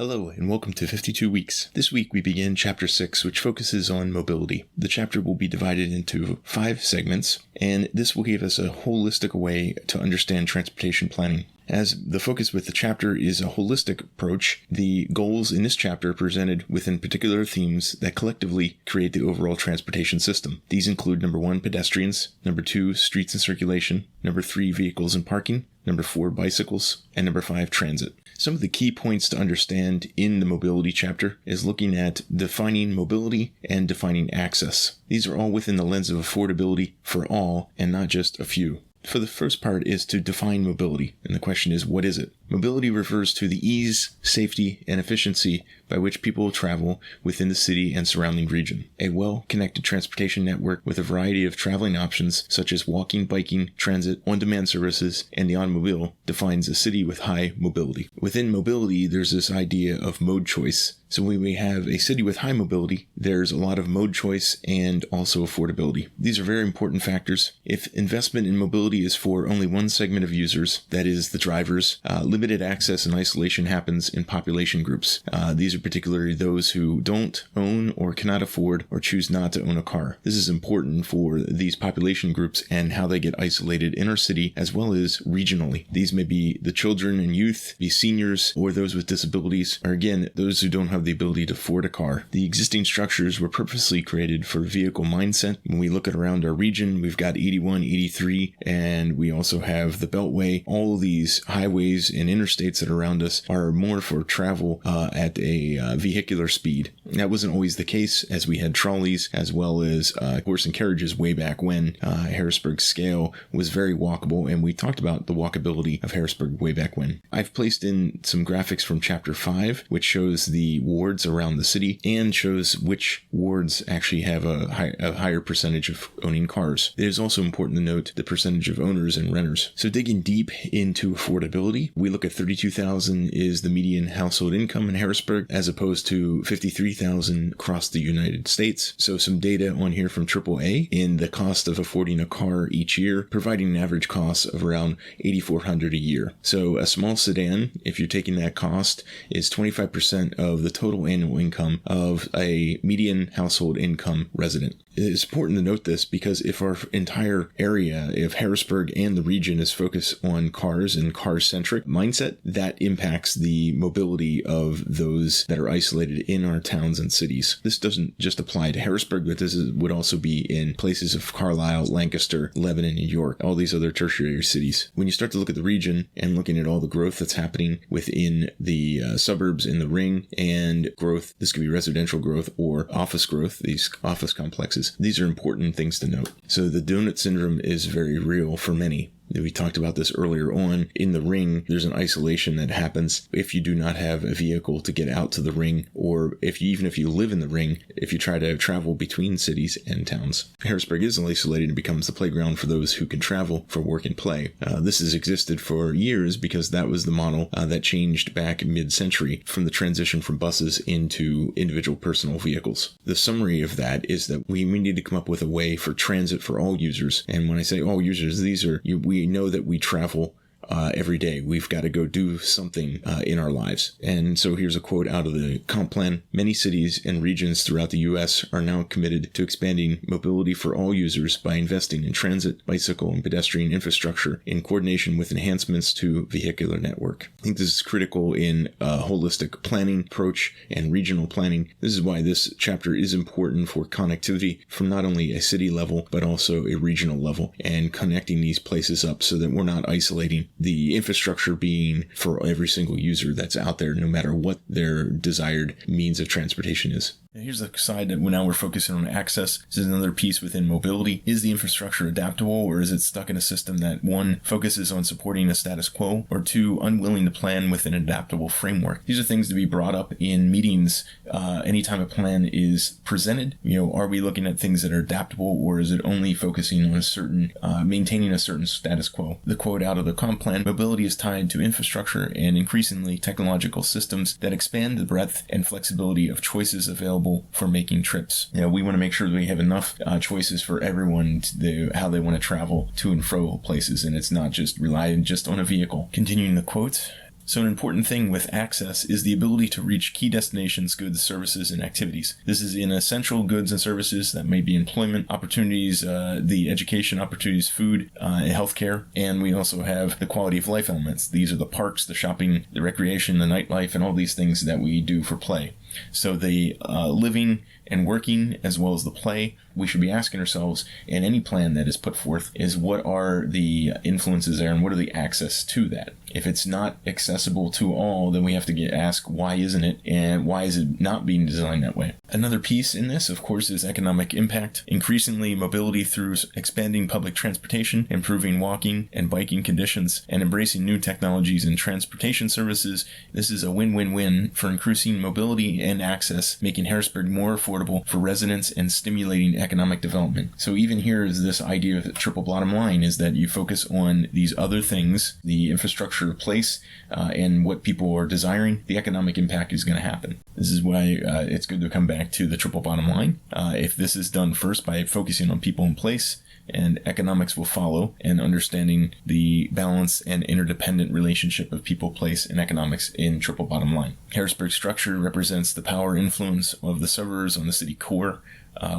Hello, and welcome to 52 Weeks. This week we begin Chapter 6, which focuses on mobility. The chapter will be divided into 5 segments, and this will give us a holistic way to understand transportation planning. As the focus with the chapter is a holistic approach, the goals in this chapter are presented within particular themes that collectively create the overall transportation system. These include number 1, pedestrians, number 2, streets and circulation, number 3, vehicles and parking, number 4, bicycles, and number 5, transit. Some of the key points to understand in the mobility chapter is looking at defining mobility and defining access. These are all within the lens of affordability for all and not just a few. For the first part is to define mobility, and the question is, what is it? Mobility refers to the ease, safety, and efficiency by which people travel within the city and surrounding region. A well-connected transportation network with a variety of traveling options such as walking, biking, transit, on-demand services, and the automobile defines a city with high mobility. Within mobility, there's this idea of mode choice. So when we have a city with high mobility, there's a lot of mode choice and also affordability. These are very important factors. If investment in mobility is for only one segment of users, that is the drivers, limited access and isolation happens in population groups. These are particularly those who don't own or cannot afford or choose not to own a car. This is important for these population groups and how they get isolated in our city as well as regionally. These may be the children and youth, be seniors, or those with disabilities, or again, those who don't have the ability to afford a car. The existing structures were purposely created for vehicle mindset. When we look at around our region, we've got 81, 83, and we also have the Beltway. All of these highways and interstates that are around us are more for travel at a vehicular speed. That wasn't always the case, as we had trolleys as well as horse and carriages way back when. Harrisburg scale was very walkable, and we talked about the walkability of Harrisburg way back when. I've placed in some graphics from Chapter 5, which shows the wards around the city and shows which wards actually have a higher percentage of owning cars. It is also important to note the percentage of owners and renters. So digging deep into affordability, we look at $32,000 is the median household income in Harrisburg as opposed to $53,000 across the United States. So some data on here from AAA in the cost of affording a car each year, providing an average cost of around $8,400 a year. So a small sedan, if you're taking that cost, is 25% of the total annual income of a median household income resident. It's important to note this because if our entire area, if Harrisburg and the region is focused on cars and car-centric mindset, that impacts the mobility of those that are isolated in our towns and cities. This doesn't just apply to Harrisburg, but would also be in places of Carlisle, Lancaster, Lebanon, and York, all these other tertiary cities. When you start to look at the region and looking at all the growth that's happening within the suburbs in the ring and growth, this could be residential growth or office growth, these office complexes. These are important things to note. So the donut syndrome is very real for many. We talked about this earlier on. In the ring, there's an isolation that happens if you do not have a vehicle to get out to the ring, or even if you live in the ring, if you try to travel between cities and towns. Harrisburg is isolated and becomes the playground for those who can travel for work and play. This has existed for years because that was the model that changed back mid-century from the transition from buses into individual personal vehicles. The summary of that is that we need to come up with a way for transit for all users. And when I say all users, these are we know that we travel every day. We've got to go do something in our lives. And so here's a quote out of the comp plan. Many cities and regions throughout the U.S. are now committed to expanding mobility for all users by investing in transit, bicycle, and pedestrian infrastructure in coordination with enhancements to vehicular network. I think this is critical in a holistic planning approach and regional planning. This is why this chapter is important for connectivity from not only a city level, but also a regional level, and connecting these places up so that we're not isolating the infrastructure being for every single user that's out there, no matter what their desired means of transportation is. And here's the side that now we're focusing on access. This is another piece within mobility. Is the infrastructure adaptable, or is it stuck in a system that, 1, focuses on supporting a status quo, or 2, unwilling to plan with an adaptable framework? These are things to be brought up in meetings anytime a plan is presented. Are we looking at things that are adaptable, or is it only focusing on a certain, maintaining a certain status quo? The quote out of the comp plan, mobility is tied to infrastructure and increasingly technological systems that expand the breadth and flexibility of choices available for making trips. We want to make sure that we have enough choices for everyone to how they want to travel to and fro places, and it's not just relying just on a vehicle. Continuing the quote, So an important thing with access is the ability to reach key destinations, goods, services, and activities. This is in essential goods and services that may be employment opportunities, the education opportunities, food, healthcare, and we also have the quality of life elements. These are the parks, the shopping, the recreation, the nightlife, and all these things that we do for play. So the living and working as well as the play, we should be asking ourselves in any plan that is put forth is what are the influences there and what are the access to that. If it's not accessible to all, then we have to ask why isn't it and why is it not being designed that way. Another piece in this, of course, is economic impact. Increasingly mobility through expanding public transportation, improving walking and biking conditions, and embracing new technologies and transportation services. This is a win-win-win for increasing mobility and access, making Harrisburg more affordable for residents and stimulating economic development. So even here is this idea of the triple bottom line is that you focus on these other things, the infrastructure of place, and what people are desiring, the economic impact is going to happen. This is why it's good to come back to the triple bottom line. If this is done first by focusing on people and place, and economics will follow, and understanding the balance and interdependent relationship of people, place, and economics in triple bottom line. Harrisburg's structure represents the power influence of the suburbs on the city core.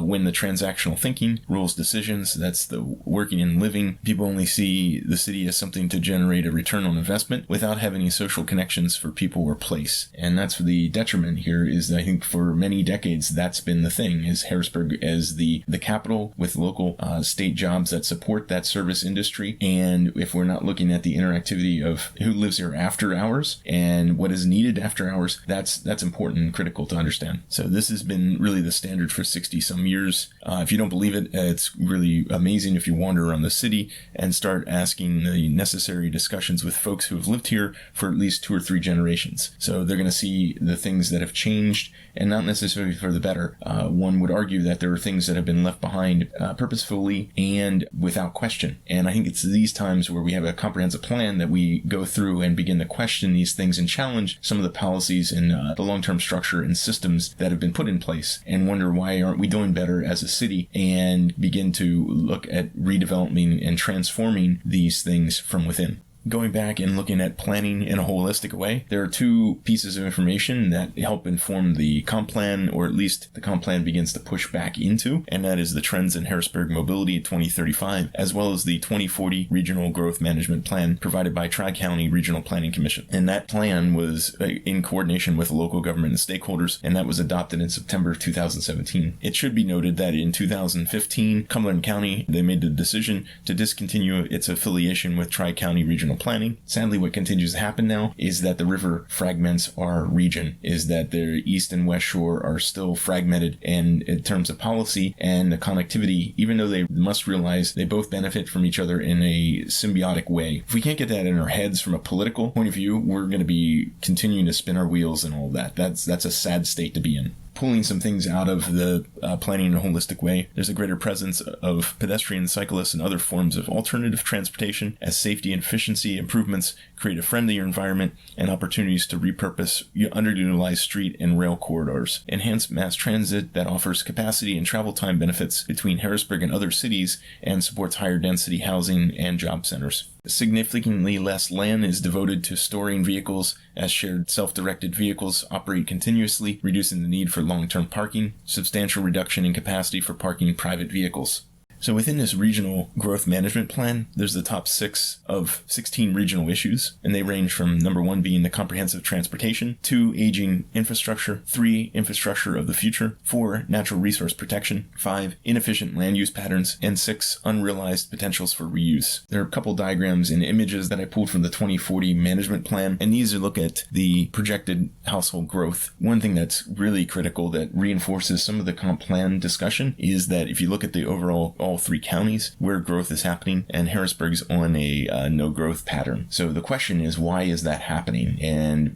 When the transactional thinking rules decisions, that's the working and living, people only see the city as something to generate a return on investment without having any social connections for people or place. And that's the detriment here is that I think for many decades that's been the thing, is Harrisburg as the capital with local state jobs that support that service industry. And if we're not looking at the interactivity of who lives here after hours and what is needed after hours, that's important and critical to understand. So this has been really the standard for 60 some years. If you don't believe it, it's really amazing if you wander around the city and start asking the necessary discussions with folks who have lived here for at least 2 or 3 generations. So they're going to see the things that have changed and not necessarily for the better. One would argue that there are things that have been left behind purposefully and without question. And I think it's these times where we have a comprehensive plan that we go through and begin to question these things and challenge some of the policies and the long-term structure and systems that have been put in place and wonder why aren't we doing better as a city and begin to look at redeveloping and transforming these things from within. Going back and looking at planning in a holistic way, there are 2 pieces of information that help inform the comp plan, or at least the comp plan begins to push back into, and that is the Trends in Harrisburg Mobility 2035, as well as the 2040 Regional Growth Management Plan provided by Tri-County Regional Planning Commission. And that plan was in coordination with local government and stakeholders, and that was adopted in September 2017. It should be noted that in 2015, Cumberland County, they made the decision to discontinue its affiliation with Tri-County Regional Planning. Sadly, what continues to happen now is that the river fragments our region, is that the east and west shore are still fragmented, and in terms of policy and the connectivity, even though they must realize they both benefit from each other in a symbiotic way. If we can't get that in our heads from a political point of view, we're going to be continuing to spin our wheels and all that. That's a sad state to be in. Pulling some things out of the planning in a holistic way, there's a greater presence of pedestrians, cyclists, and other forms of alternative transportation as safety and efficiency improvements create a friendlier environment and opportunities to repurpose underutilized street and rail corridors. Enhanced mass transit that offers capacity and travel time benefits between Harrisburg and other cities and supports higher density housing and job centers. Significantly less land is devoted to storing vehicles as shared self-directed vehicles operate continuously, reducing the need for long-term parking, substantial reduction in capacity for parking private vehicles. So within this regional growth management plan, there's the top 6 of 16 regional issues, and they range from number 1 being the comprehensive transportation, 2 aging infrastructure, 3 infrastructure of the future, 4 natural resource protection, 5 inefficient land use patterns, and 6 unrealized potentials for reuse. There are a couple diagrams and images that I pulled from the 2040 management plan, and these look at the projected household growth. One thing that's really critical that reinforces some of the comp plan discussion is that if you look at the overall all 3 counties where growth is happening, and Harrisburg's on a no growth pattern. So the question is, why is that happening? And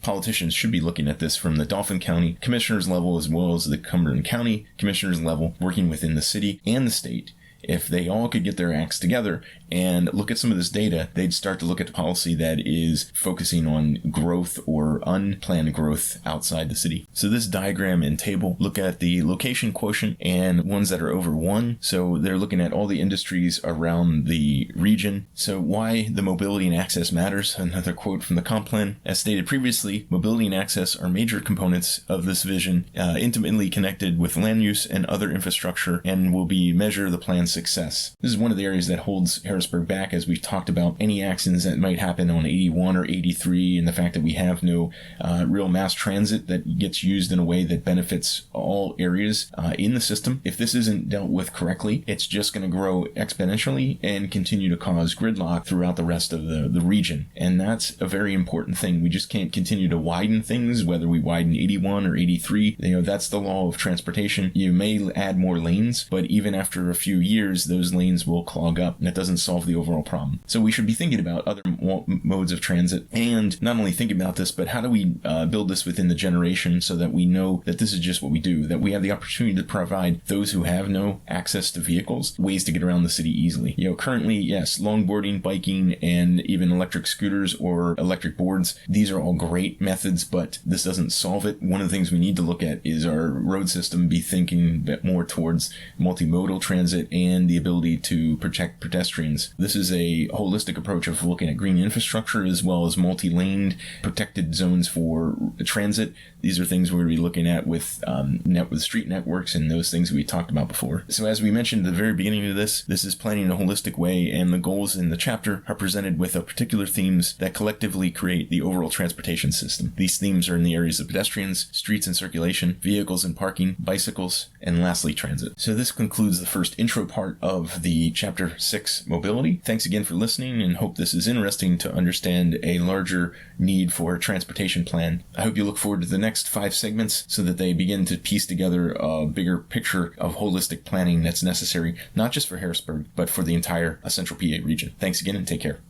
politicians should be looking at this from the Dauphin County Commissioner's level as well as the Cumberland County Commissioner's level, working within the city and the state if they all could get their acts together and look at some of this data, they'd start to look at the policy that is focusing on growth or unplanned growth outside the city. So this diagram and table look at the location quotient and ones that are over 1. So they're looking at all the industries around the region. So why the mobility and access matters. Another quote from the comp plan. As stated previously, mobility and access are major components of this vision, intimately connected with land use and other infrastructure, and will be measure the plan's success. This is one of the areas that holds Harrisburg back, as we've talked about any accidents that might happen on 81 or 83, and the fact that we have no real mass transit that gets used in a way that benefits all areas in the system. If this isn't dealt with correctly, it's just going to grow exponentially and continue to cause gridlock throughout the rest of the region. And that's a very important thing. We just can't continue to widen things, whether we widen 81 or 83. That's the law of transportation. You may add more lanes, but even after a few years, those lanes will clog up, and that doesn't solve the overall problem. So we should be thinking about other modes of transit, and not only thinking about this, but how do we build this within the generation so that we know that this is just what we do, that we have the opportunity to provide those who have no access to vehicles ways to get around the city easily. Currently, yes, longboarding, biking, and even electric scooters or electric boards, these are all great methods, but this doesn't solve it. One of the things we need to look at is our road system be thinking a bit more towards multimodal transit and the ability to protect pedestrians. This is a holistic approach of looking at green infrastructure as well as multi-laned protected zones for transit. These are things we're going to be looking at with street networks and those things we talked about before. So as we mentioned at the very beginning of this is planning in a holistic way, and the goals in the chapter are presented with particular themes that collectively create the overall transportation system. These themes are in the areas of pedestrians, streets and circulation, vehicles and parking, bicycles, and lastly, transit. So this concludes the first intro part of the Chapter 6 Mobility. Thanks again for listening, and hope this is interesting to understand a larger need for a transportation plan. I hope you look forward to the next 5 segments so that they begin to piece together a bigger picture of holistic planning that's necessary, not just for Harrisburg, but for the entire Central PA region. Thanks again, and take care.